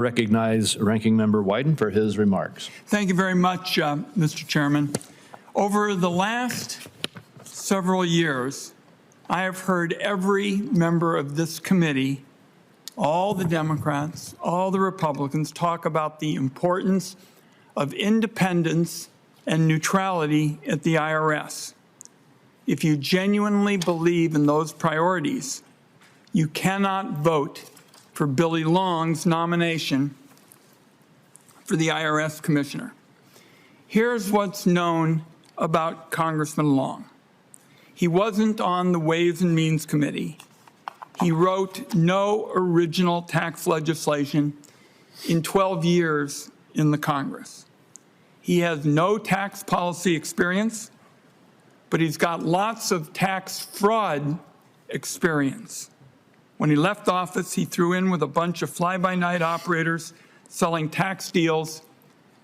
Recognize Ranking Member Wyden for his remarks. Thank you very much, Mr. Chairman. Over the last several years, I have heard every member of this committee, all the Democrats, all the Republicans, talk about the importance of independence and neutrality at the IRS. If you genuinely believe in those priorities, you cannot vote for Billy Long's nomination for the IRS commissioner. Here's what's known about Congressman Long. He wasn't on the Ways and Means Committee. He wrote no original tax legislation in 12 years in the Congress. He has no tax policy experience, but he's got lots of tax fraud experience. When he left office, he threw in with a bunch of fly-by-night operators selling tax deals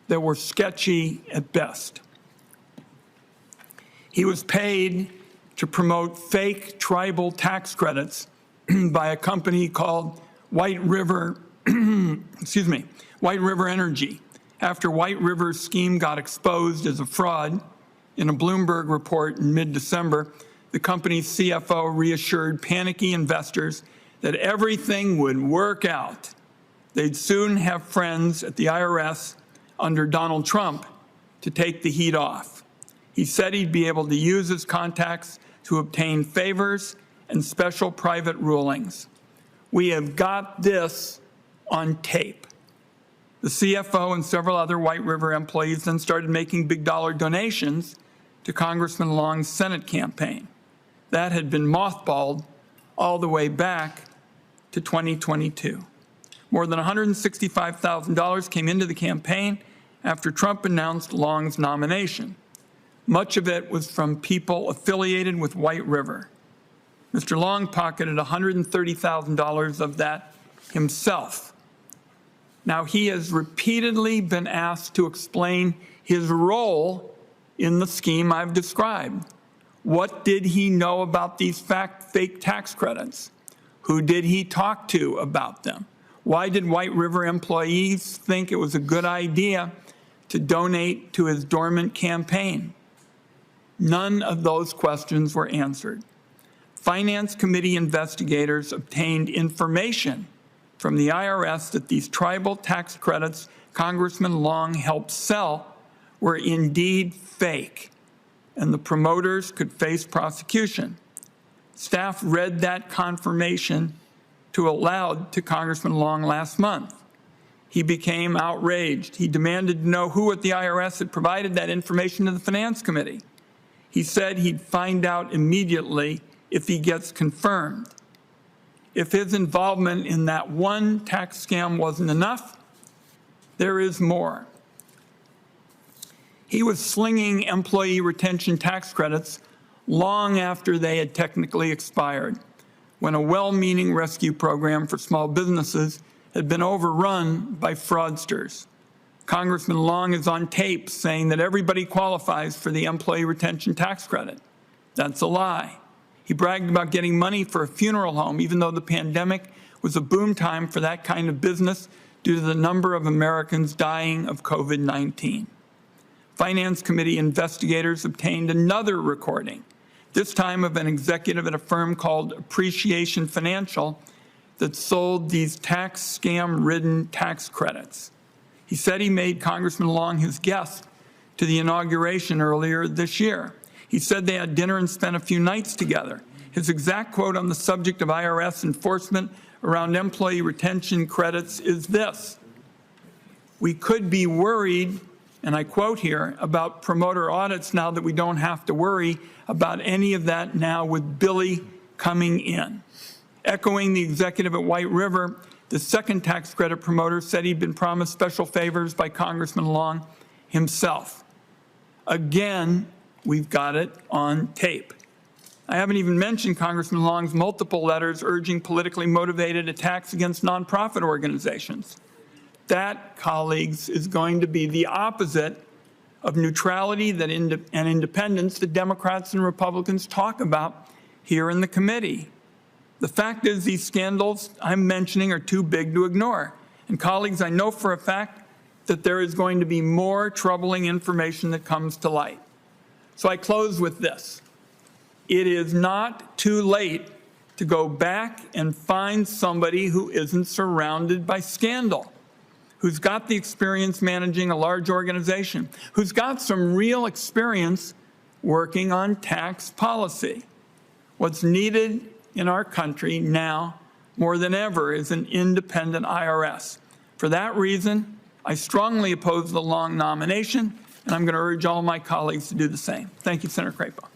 that were sketchy at best. He was paid to promote fake tribal tax credits by a company called White River Energy. After White River's scheme got exposed as a fraud in a Bloomberg report in mid-December, the company's CFO reassured panicky investors that everything would work out. They'd soon have friends at the IRS under Donald Trump to take the heat off. He said he'd be able to use his contacts to obtain favors and special private rulings. We have got this on tape. The CFO and several other White River employees then started making big-dollar donations to Congressman Long's Senate campaign. That had been mothballed all the way back to 2022. More than $165,000 came into the campaign after Trump announced Long's nomination. Much of it was from people affiliated with White River. Mr. Long pocketed $130,000 of that himself. Now, he has repeatedly been asked to explain his role in the scheme I've described. What did he know about these fake tax credits? Who did he talk to about them? Why did White River employees think it was a good idea to donate to his dormant campaign? None of those questions were answered. Finance Committee investigators obtained information from the IRS that these tribal tax credits Congressman Long helped sell were indeed fake, and the promoters could face prosecution. Staff read that confirmation aloud to Congressman Long last month. He became outraged. He demanded to know who at the IRS had provided that information to the Finance Committee. He said he'd find out immediately if he gets confirmed. If his involvement in that one tax scam wasn't enough, there is more. He was slinging employee retention tax credits long after they had technically expired, when a well-meaning rescue program for small businesses had been overrun by fraudsters. Congressman Long is on tape saying that everybody qualifies for the employee retention tax credit. That's a lie. He bragged about getting money for a funeral home, even though the pandemic was a boom time for that kind of business due to the number of Americans dying of COVID-19. Finance Committee investigators obtained another recording, this time of an executive at a firm called Appreciation Financial that sold these tax scam-ridden tax credits. He said he made Congressman Long his guest to the inauguration earlier this year. He said they had dinner and spent a few nights together. His exact quote on the subject of IRS enforcement around employee retention credits is this: "We could be worried," and I quote here, "about promoter audits now that we don't have to worry about any of that now with Billy coming in." Echoing the executive at White River, the second tax credit promoter said he'd been promised special favors by Congressman Long himself. Again, we've got it on tape. I haven't even mentioned Congressman Long's multiple letters urging politically motivated attacks against nonprofit organizations. That, colleagues, is going to be the opposite of neutrality and independence that Democrats and Republicans talk about here in the committee. The fact is these scandals I'm mentioning are too big to ignore. And colleagues, I know for a fact that there is going to be more troubling information that comes to light. So I close with this. It is not too late to go back and find somebody who isn't surrounded by scandal, who's got the experience managing a large organization, who's got some real experience working on tax policy. What's needed in our country now more than ever is an independent IRS. For that reason, I strongly oppose the Long nomination, and I'm going to urge all my colleagues to do the same. Thank you, Senator Crapo.